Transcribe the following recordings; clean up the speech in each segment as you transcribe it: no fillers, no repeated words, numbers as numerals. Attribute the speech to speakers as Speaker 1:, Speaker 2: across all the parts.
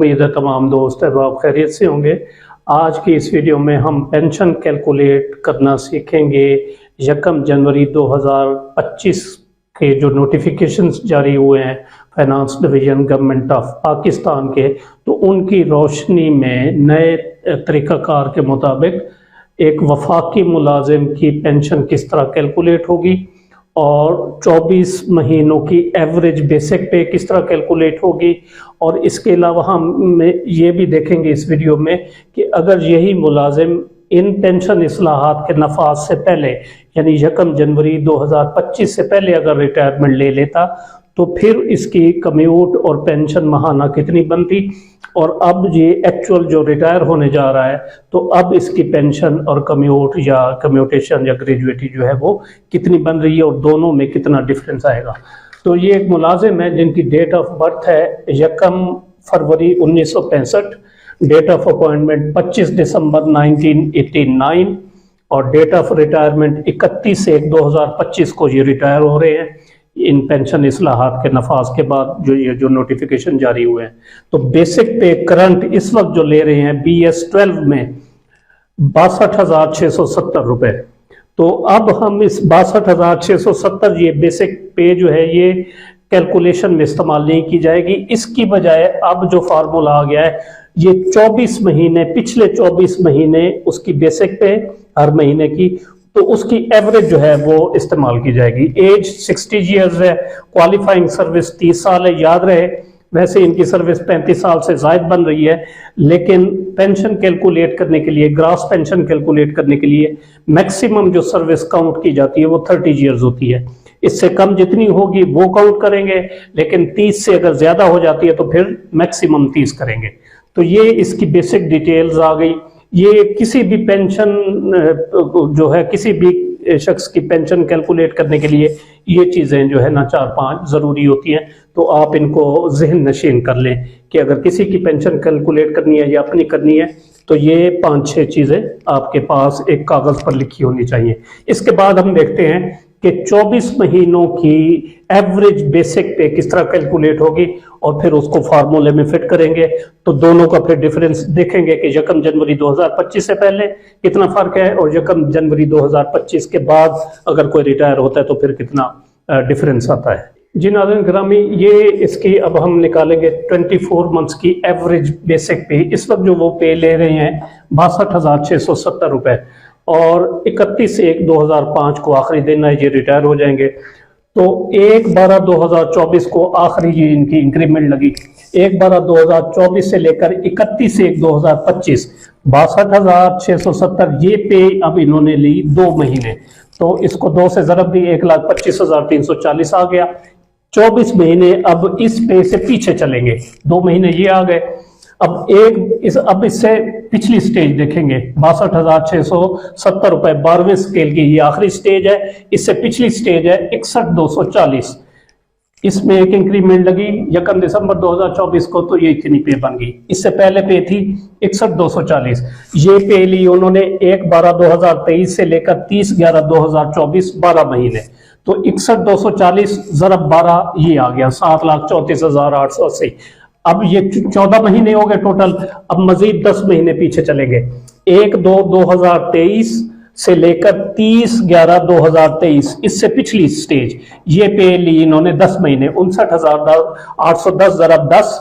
Speaker 1: उम्मीद है तमाम दोस्त अहबाब खैरियत से होंगे। आज की इस वीडियो में हम पेंशन कैलकुलेट करना सीखेंगे। 1 जनवरी 2025 के जो नोटिफिकेशंस जारी हुए हैं finance division government of Pakistan के, तो उनकी रोशनी में नए तरीक़ाकार के मुताबिक एक वफाकी मुलाजिम की पेंशन किस तरह कैलकुलेट होगी और 24 महीनों की एवरेज बेसिक पे किस तरह कैलकुलेट होगी। और इसके अलावा हम ये भी देखेंगे इस वीडियो में कि अगर यही मुलाजिम इन पेंशन इस्लाहात के नफाज से पहले यानी 1 जनवरी 2025 से पहले अगर रिटायरमेंट ले लेता तो फिर इसकी कम्यूट और पेंशन माहाना कितनी बनती, और अब ये एक्चुअल जो रिटायर होने जा रहा है तो अब इसकी पेंशन और कम्यूट या कम्यूटेशन या ग्रेजुएटी जो है वो कितनी बन रही है और दोनों में कितना डिफरेंस आएगा। तो ये एक मुलाजिम है जिनकी डेट ऑफ बर्थ है 1 फरवरी 1965, डेट ऑफ अपॉइंटमेंट 25 दिसंबर 1989 और डेट ऑफ रिटायरमेंट 31/1/2025 को ये रिटायर हो रहे हैं इन पेंशन इस्लाहात के नफाज के बाद जो नोटिफिकेशन जारी हुए हैं। तो बेसिक पे करंट इस वक्त जो ले रहे हैं BS12 में 62,670 रुपए। तो अब हम इस 62,670 ये बेसिक पे जो है ये कैलकुलेशन में इस्तेमाल नहीं की जाएगी। इसकी बजाय अब जो फार्मूला आ गया है ये 24 महीने, पिछले 24 महीने उसकी बेसिक पे हर महीने की, तो उसकी एवरेज जो है वो इस्तेमाल की जाएगी। एज 60 ईयर्स है, क्वालिफाइंग सर्विस 30 साल है। याद रहे वैसे इनकी सर्विस 35 साल से ज्यादा बन रही है, लेकिन पेंशन कैलकुलेट करने के लिए, ग्रास पेंशन कैलकुलेट करने के लिए मैक्सिमम जो सर्विस काउंट की जाती है वो 30 ईयर्स होती है। इससे कम जितनी होगी वो काउंट करेंगे, लेकिन 30 से अगर ज्यादा हो जाती है तो फिर मैक्सिमम 30 करेंगे। तो ये इसकी बेसिक डिटेल्स आ गई। ये किसी भी पेंशन जो है, किसी भी शख्स की पेंशन कैलकुलेट करने के लिए ये चीज़ें जो है ना 4-5 ज़रूरी होती हैं। तो आप इनको जहन नशीन कर लें कि अगर किसी की पेंशन कैलकुलेट करनी है या अपनी करनी है तो ये 5-6 चीज़ें आपके पास एक कागज़ पर लिखी होनी चाहिए। इसके बाद हम देखते हैं कि 24 महीनों की एवरेज बेसिक पे किस तरह कैलकुलेट होगी और फिर उसको फार्मूले में फिट करेंगे। तो दोनों का फिर डिफरेंस देखेंगे कि 1 जनवरी 2025 से पहले कितना फर्क है और 1 जनवरी 2025 के बाद अगर कोई रिटायर होता है तो फिर कितना डिफरेंस आता है। जी नाज़रीन गिरामी, ये इसकी अब हम निकालेंगे 24 मंथ्स की एवरेज बेसिक पे। इस वक्त जो वो पे ले रहे हैं 62,670 रुपए और 31/1/2005 को आखिरी दिन है, ये रिटायर हो जाएंगे। तो 1/12/2024 को आखिरी ये इनकी इंक्रीमेंट लगी। 1/12/2024 से लेकर 31/1/2025 62,670 ये पे अब इन्होंने ली 2 महीने। तो इसको 2 से ज़रब दी 1,25,340 आ गया। 24 महीने अब इस पे से पीछे चलेंगे, 2 महीने ये आ गए। अब इससे पिछली स्टेज देखेंगे 62,670 रुपए 12वें स्केल की, ये आखिरी स्टेज है। इससे पिछली स्टेज है 61,240। इसमें एक इंक्रीमेंट लगी 1 दिसंबर 2024 को, तो ये इतनी पे बन गई। इससे पहले पे थी 61,240। ये पे ली उन्होंने 1/12/2023 से लेकर 30/11/2024 12 महीने। तो 61,240 ज़रब 12 ये आ गया 7,34,880। अब ये 14 महीने हो गए टोटल। अब मजीद 10 महीने पीछे चलेंगे। 1/2/2023 से लेकर 30/11/2023 इससे पिछली स्टेज ये पे ली इन्होंने 10 महीने 59,810 ज़रब 10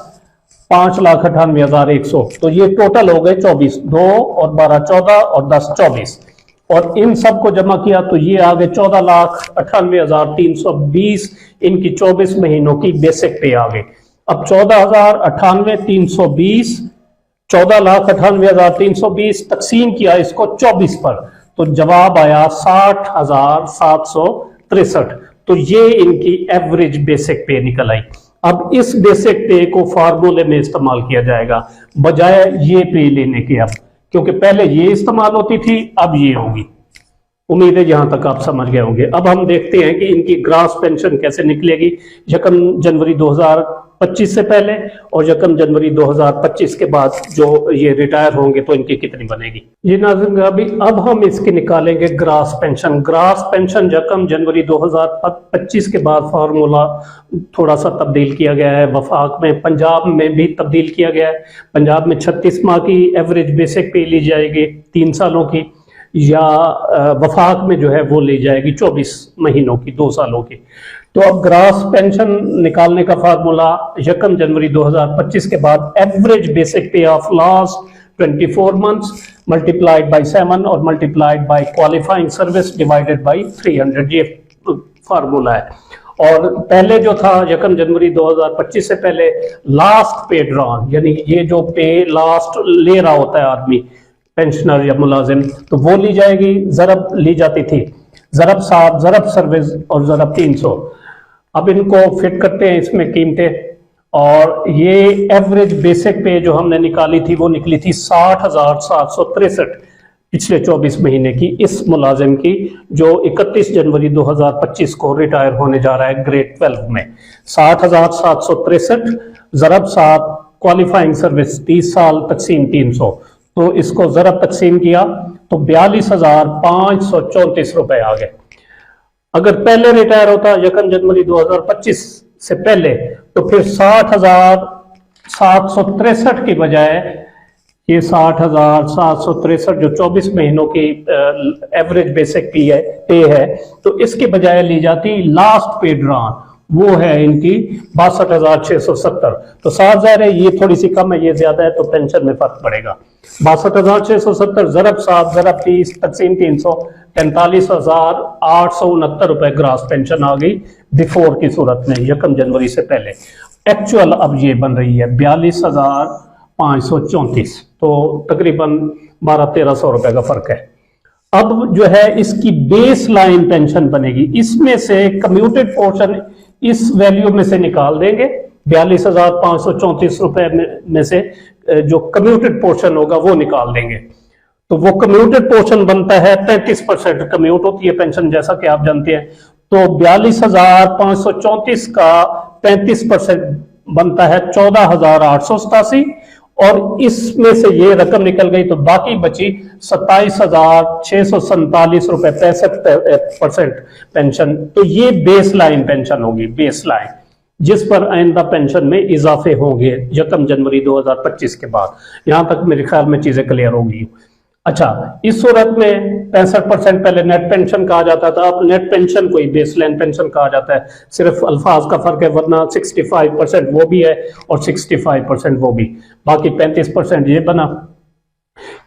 Speaker 1: 5,98,100। तो ये टोटल हो गए 24, 2 और 12 14 और 10 24, और इन सब को जमा किया तो ये आ गए 14,98,320 इनकी 24 महीनों की बेसिक पे आ गई। अब 14,98,320 14,98,320 तकसीम किया इसको 24 पर, तो जवाब आया 60,763। तो ये इनकी एवरेज बेसिक पे निकल आई। अब इस बेसिक पे को फार्मूले में इस्तेमाल किया जाएगा बजाय ये पे लेने के, अब क्योंकि पहले ये इस्तेमाल होती थी अब ये होगी। उम्मीद है यहां तक आप समझ गए होंगे। अब हम देखते हैं कि इनकी ग्रास पेंशन कैसे निकलेगी 1 जनवरी 25 से पहले और यकम जनवरी 2025 के बाद जो ये रिटायर होंगे तो इनकी कितनी बनेगी। ये नाज़रीन अभी अब हम इसकी निकालेंगे ग्रास पेंशन। ग्रास पेंशन यकम जनवरी 2025 के बाद फार्मूला थोड़ा सा तब्दील किया गया है। वफाक में, पंजाब में भी तब्दील किया गया है। पंजाब में 36 माह की एवरेज बेसिक पे ली जाएगी 3 सालों की, या वफाक में जो है वो ली जाएगी 24 महीनों की, 2 सालों की। तो अब ग्रास पेंशन निकालने का फार्मूला यकम जनवरी 2025 के बाद एवरेज बेसिक पे of last 24 months multiplied by 7 और multiplied by qualifying service divided by 300, ये फार्मूला है। और पहले जो था यकम जनवरी 2025 से पहले लास्ट पे ड्रॉन, यानी ये जो पे लास्ट ले रहा होता है आदमी, पेंशनर या मुलाजिम, तो वो ली जाएगी, ज़रब ली जाती थी, ज़रब 7, ज़रब सर्विस और ज़रब 300। अब इनको फिट करते हैं इसमें कीमतें, और ये एवरेज बेसिक पे जो हमने निकाली थी वो निकली थी 60,763 पिछले 24 महीने की, इस मुलाजिम की जो 31 जनवरी 2025 को रिटायर होने जा रहा है ग्रेड 12 में। 60,763 ज़रब 7 क्वालिफाइंग सर्विस 30 साल तकसीम 300, तो इसको ज़रब तकसीम किया तो 42,534 रुपए आ गए। अगर पहले रिटायर होता यकम जनवरी 2025 से पहले तो फिर 60,763 की बजाय ये 60,763 जो 24 महीनों की एवरेज बेसिक पे है, तो इसके बजाय ली जाती लास्ट पे ड्रॉन, वो है इनकी 62,670। तो साफ ज़ाहिर है ये थोड़ी सी कम है, ये ज्यादा है, तो पेंशन में फर्क पड़ेगा। 62,670 ज़रब 7 ज़रब 30 तकसीम 300, 43,869 रुपए ग्रास पेंशन आ गई बिफोर की सूरत में, यकम जनवरी से पहले। एक्चुअल अब ये बन रही है 42,534, तो तकरीबन 1200-1300 रुपए का फर्क है। अब जो है इसकी बेस लाइन पेंशन बनेगी, इसमें से कम्यूटेड पोर्शन इस वैल्यू में से निकाल देंगे, 42,534 रुपए में से जो कम्यूटेड पोर्शन होगा वो निकाल देंगे। तो वो कम्यूटेड पोर्शन बनता है 33% कम्यूट होती है पेंशन, जैसा कि आप जानते हैं। तो 42,534 का 33% बनता है 14,887, और इसमें से ये रकम निकल गई तो बाकी बची 27,647 रुपए 65% पेंशन। तो ये बेस लाइन पेंशन होगी, बेस लाइन, जिस पर आइंदा पेंशन में इजाफे होंगे यकम जनवरी 2025 के बाद। यहां तक मेरे ख्याल में चीजें क्लियर होगी। अच्छा, इस सूरत में 65% पहले नेट पेंशन कहा जाता था, अब नेट पेंशन को ही बेसलाइन पेंशन कहा जाता है, सिर्फ अल्फाज का फर्क है, वरना 65% वो भी है और 65% वो भी, बाकी 35% ये बना।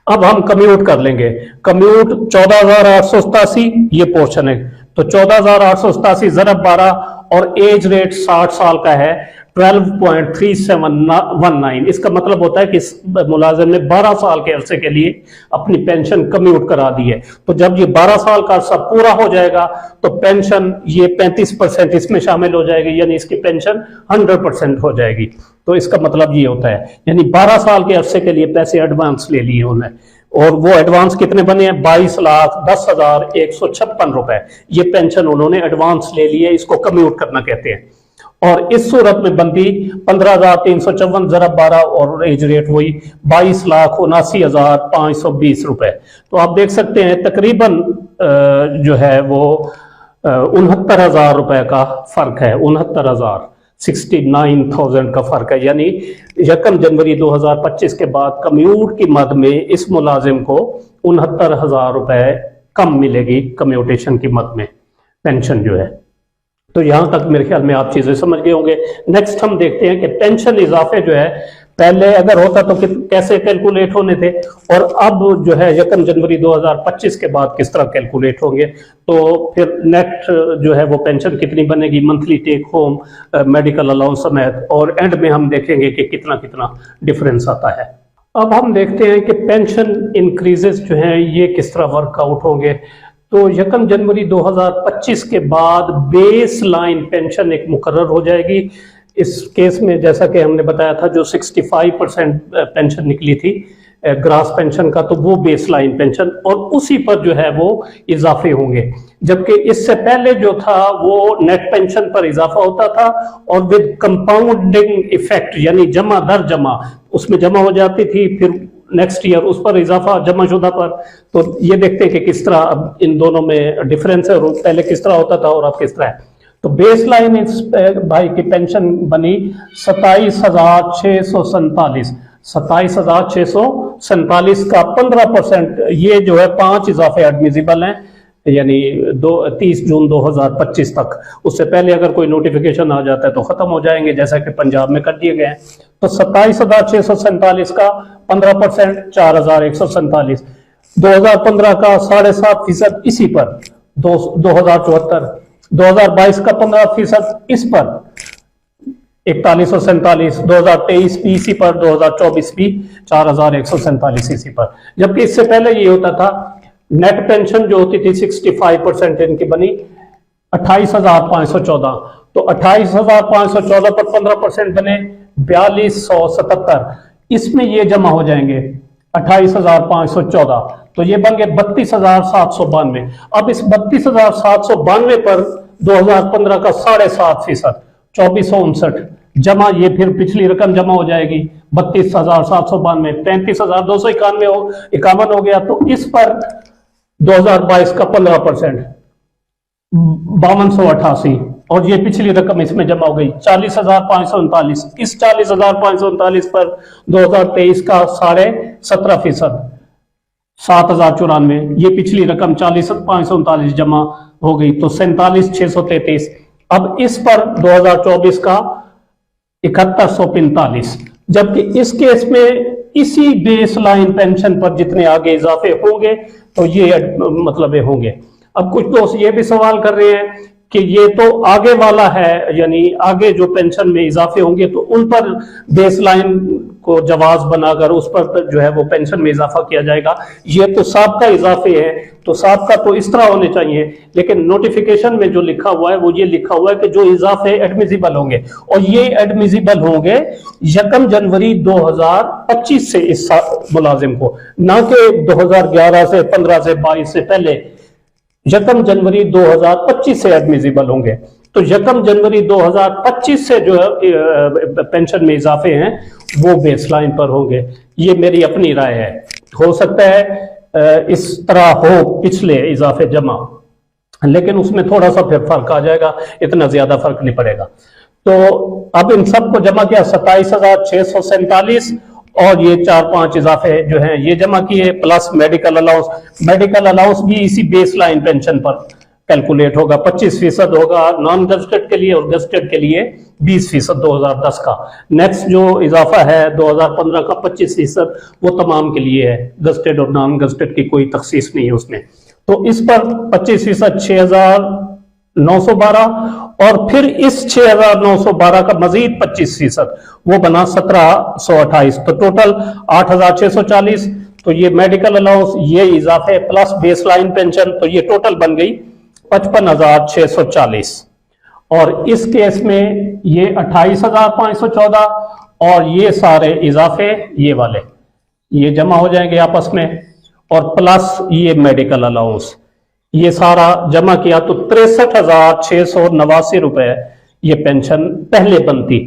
Speaker 1: अब हम कम्यूट कर लेंगे, कम्यूट 14,887 ये पोर्शन है, तो 14,887 ज़रब 12 और एज रेट 60 साल का है 12.3719। इसका मतलब होता है कि इस मुलाजिम ने 12 साल के अरसे के लिए अपनी पेंशन कम्यूट करा दी है। तो जब ये 12 साल का अरसा पूरा हो जाएगा तो पेंशन ये 35% इसमें शामिल हो जाएगी, यानी इसकी पेंशन 100% हो जाएगी। तो इसका मतलब ये होता है, यानी 12 साल के अरसे के लिए पैसे एडवांस ले लिए उन्होंने, और वो एडवांस कितने बने हैं, 22,10,156 रुपए ये पेंशन उन्होंने एडवांस ले लिए, इसको कम्यूट करना कहते हैं। और इस सूरत में बनती 15,354 ज़रब 12 और एज रेट हुई 22,79,520 रुपए। तो आप देख सकते हैं तकरीबन जो है वो 69,000 रुपए का फर्क है, 69,000 का फर्क है। यानी यकम जनवरी 2025 के बाद कम्यूट की मद में इस मुलाजिम को 69,000 रुपए कम मिलेगी कम्यूटेशन की मद में पेंशन जो है। तो यहां तक मेरे ख्याल में आप चीजें समझ गए होंगे। नेक्स्ट हम देखते हैं कि पेंशन इजाफे जो है पहले अगर होता तो कैसे कैलकुलेट होने थे, और अब जो है यकम जनवरी 2025 के बाद किस तरह कैलकुलेट होंगे। तो फिर नेट जो है वो पेंशन कितनी बनेगी, monthly take home, medical allowance समेत, और एंड में हम देखेंगे कि कितना कितना डिफरेंस आता है। अब हम देखते हैं कि पेंशन इंक्रीजेस जो हैं ये किस तरह वर्कआउट होंगे। तो यकम जनवरी 2025 के बाद बेस लाइन पेंशन एक मुकर्रर हो जाएगी। इस केस में जैसा कि हमने बताया था जो 65% पेंशन निकली थी ग्रास पेंशन का, तो वो बेस लाइन पेंशन, और उसी पर जो है वो इजाफे होंगे। जबकि इससे पहले जो था वो नेट पेंशन पर इजाफा होता था और विद कंपाउंडिंग इफेक्ट, यानी जमा दर जमा, उसमें जमा हो जाती थी, फिर नेक्स्ट ईयर उस पर इजाफा जमाशुदा पर। तो ये देखते हैं कि किस तरह अब इन दोनों में डिफरेंस है, और पहले किस तरह होता था और अब किस तरह है। तो बेस लाइन इस भाई की पेंशन बनी 27,647, 27,647 का 15%, ये जो है 5 इजाफे एडमिजिबल हैं, यानी 30 जून 2025 तक। उससे पहले अगर कोई नोटिफिकेशन आ जाता है तो खत्म हो जाएंगे, जैसा कि पंजाब में कर दिए गए हैं। तो 27,647 का 15% 4,147, 2015 का 7.5% इसी पर 2074, 2022 का 15% इस पर 4147, 2023 भी इसी पर, 2024 भी 4,147 इसी पर। जबकि इससे पहले ये होता था, नेट पेंशन जो होती थी 65% इनकी बनी 28,514, तो 28,514 पर 15% बने 4,277, इसमें ये जमा हो जाएंगे 28,514, तो ये बन गए 32,792। अब इस 32,792 पर 2015 का 7.5%, 2,459 जमा, ये फिर पिछली रकम जमा हो जाएगी 32,792, 35,291 हो गया। तो इस पर 2022 का 15%, 5,288, और ये पिछली रकम इसमें जमा हो गई 40,539। इस 40,539 पर 2023 का 17.5%, 7,094, ये पिछली रकम 40,539 जमा हो गई, तो 47,633। अब इस पर 2024 का 7145, जबकि इस केस में इसी बेस लाइन पेंशन पर जितने आगे इजाफे होंगे तो ये मतलब होंगे। अब कुछ दोस्त ये भी सवाल कर रहे हैं कि ये तो आगे वाला है, यानी आगे जो पेंशन में इजाफे होंगे तो उन पर बेस लाइन को जवाज बनाकर उस पर जो है वो पेंशन में इजाफा किया जाएगा। ये तो साबका इजाफे है, तो साबका तो इस तरह होने चाहिए, लेकिन नोटिफिकेशन में जो लिखा हुआ है वो ये लिखा हुआ है कि जो इजाफे एडमिजिबल होंगे, और ये एडमिजिबल होंगे 1 जनवरी 2025 से इस मुलाजिम को, ना कि 2011 से 15 से 22 से पहले, 1 जनवरी 2025 से एडमिजिबल होंगे। तो 1 जनवरी 2025 से जो पेंशन में इजाफे हैं वो बेसलाइन पर होंगे। ये मेरी अपनी राय है, हो सकता है इस तरह हो पिछले इजाफे जमा, लेकिन उसमें थोड़ा सा फिर फर्क आ जाएगा, इतना ज्यादा फर्क नहीं पड़ेगा। तो अब इन सबको जमा किया 27,647, और ये 4-5 इजाफे जो हैं ये जमा किए, plus medical allowance. Medical allowance भी इसी बेस लाइन पेंशन पर कैलकुलेट होगा, 25% होगा नॉन गजेटेड के लिए, और गजेटेड के लिए 20% 2010 का। नेक्स्ट जो इजाफा है 2015 का 25%, वो तमाम के लिए है, गजेटेड और नॉन गजेटेड की कोई तखसीस नहीं है उसमें। तो इस पर 25% 6,912, और फिर इस 6,912 का मजीद 25%, वो बना 1,728, तो टोटल 8,640। तो ये मेडिकल अलाउंस, ये इजाफे प्लस बेस लाइन पेंशन, तो ये टोटल बन गई 55,640। और इस केस में ये 28,514, और ये सारे इजाफे ये वाले ये जमा हो जाएंगे आपस में, और प्लस ये मेडिकल अलाउंस, ये सारा जमा किया तो 63,689 रुपए ये पेंशन पहले बनती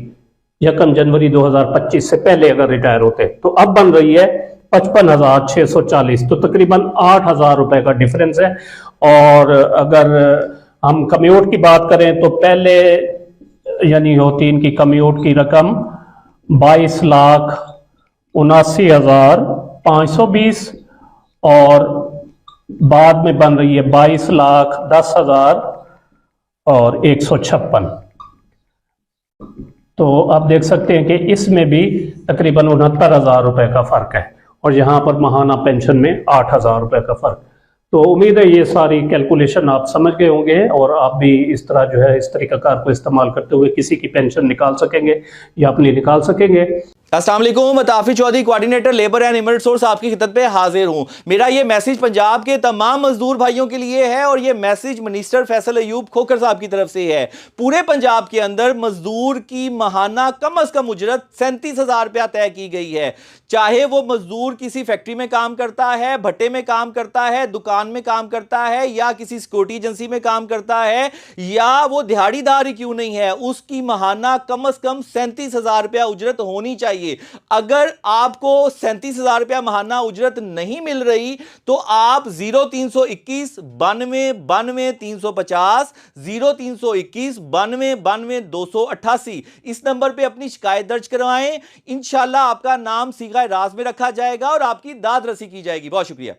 Speaker 1: 1 जनवरी 2025 से पहले अगर रिटायर होते, तो अब बन रही है 55,640, तो तकरीबन 8,000 रुपए का डिफरेंस है। और अगर हम कम्यूट की बात करें तो पहले यानी होती इनकी कम्यूट की रकम 22,79,520, और बाद में बन रही है 22,10,000 और 156। तो आप देख सकते हैं कि इसमें भी तकरीबन 69,000 रुपए का फर्क है, और यहाँ पर माहाना पेंशन में 8,000 रुपए का फर्क। तो उम्मीद है ये सारी कैलकुलेशन आप समझ गए होंगे, और आप भी इस तरह जो है इस तरीकाकार को इस्तेमाल करते हुए किसी की पेंशन निकाल सकेंगे या अपनी निकाल सकेंगे।
Speaker 2: अस्सलाम वालेकुम, Tafi Chaudhary coordinator labour and human resource आपकी खिदमत पे हाजिर हूं। मेरा ये मैसेज पंजाब के तमाम मजदूर भाइयों के लिए है और ये मैसेज मिनिस्टर फैसल अयूब खोखर साहब की तरफ से है। पूरे पंजाब के अंदर मजदूर की माहाना कम अज कम उजरत 37,000 रुपया तय की गई है। चाहे वो मजदूर किसी फैक्ट्री में काम करता है, भट्टे में काम करता है, दुकान में काम करता है, या किसी सिक्योरिटी एजेंसी में काम करता है, या वो दिहाड़ीदार ही क्यों नहीं है, उसकी माहाना कम अज कम 37,000 रुपया उजरत होनी चाहिए। अगर आपको 37,000 रुपया माहाना उजरत नहीं मिल रही तो आप 0321 92 92 350 0321 92 92 288 इस नंबर पे अपनी शिकायत दर्ज करवाएं। इंशाल्लाह आपका नाम सीगा राज में रखा जाएगा और आपकी दाद रसी की जाएगी। बहुत शुक्रिया।